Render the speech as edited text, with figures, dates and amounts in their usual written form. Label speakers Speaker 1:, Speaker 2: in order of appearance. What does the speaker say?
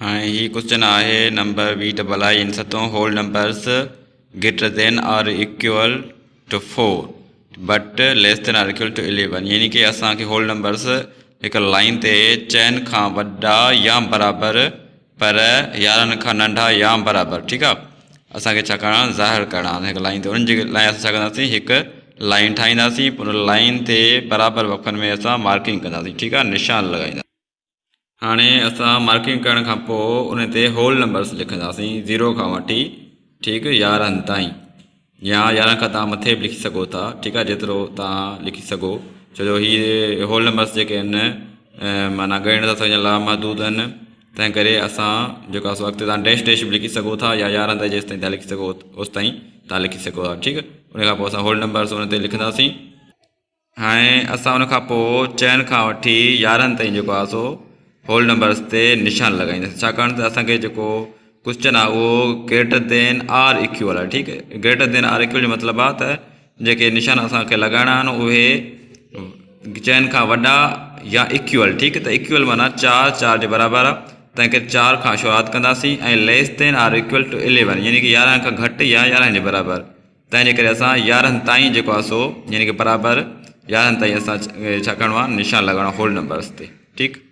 Speaker 1: हाँ ही क्वेश्चन आहे नंबर BII इन सतों whole numbers greater than or equal to 4 but less than or equal to 11 यानी कि असांखे होल नंबर्स एक लाइन ते चइनि खां वॾा या बराबरि पर 11 खां नंढा या बराबरि। ठीक है, असांखे छा करणु आहे, ज़ाहिर करणु आहे हिकु लाइन ते। उन्हनि जे लाइ असां छा कंदासीं, हिकु लाइन ठाहींदासीं, पोइ लाइन ते बराबरि वक़्तनि में असां मार्किंग कंदासीं। ठीक है, निशान लॻाईंदासीं। हाणे असां मार्किंग करण खां पोइ उन ते होल नंबर्स लिखंदासीं 0 खां वठी ठीक 11 ताईं, या 11 खां तव्हां मथे बि लिखी सघो था। ठीक आहे, जेतिरो तव्हां लिखी सघो, छो जो हीअ होल नंबर्स जेके आहिनि माना ॻणण था सघनि लामहदूद आहिनि, तंहिं करे असां जेको आहे अॻिते तव्हां डैश डैश बि लिखी सघो था, या 11 ताईं जेसि ताईं तव्हां लिखी सघो ओसि ताईं तव्हां लिखी सघो था। ठीक, उन खां पोइ असां होल नंबर्स उन ते लिखंदासीं। हाणे असां उन खां पोइ 4 खां वठी 11 ताईं जेको आहे सो होल नंबर्स ते निशान लॻाईंदासीं, छाकाणि त असांखे जेको क्वेश्चन आहे उहो ग्रेटर देन आर इक्वल आहे। ठीक है, ग्रेटर देन आर इक्वल जो मतिलबु आहे त जेके निशान असांखे लॻाइणा आहिनि उहे 4 खां वॾा या इक्वल। ठीक, त इक्वल माना 4 जे बराबरि आहे, तंहिं करे 4 खां शुरूआति कंदासीं, ऐं less than or equal to 11 यानी कि 11 खां घटि या 11 जे बराबरि। तंहिंजे करे असां 11 ताईं जेको आहे सो यानी कि बराबरि 11 ताईं असां छा करिणो आहे, निशान लॻाइणो आहे होल नंबर्स ते। ठीक।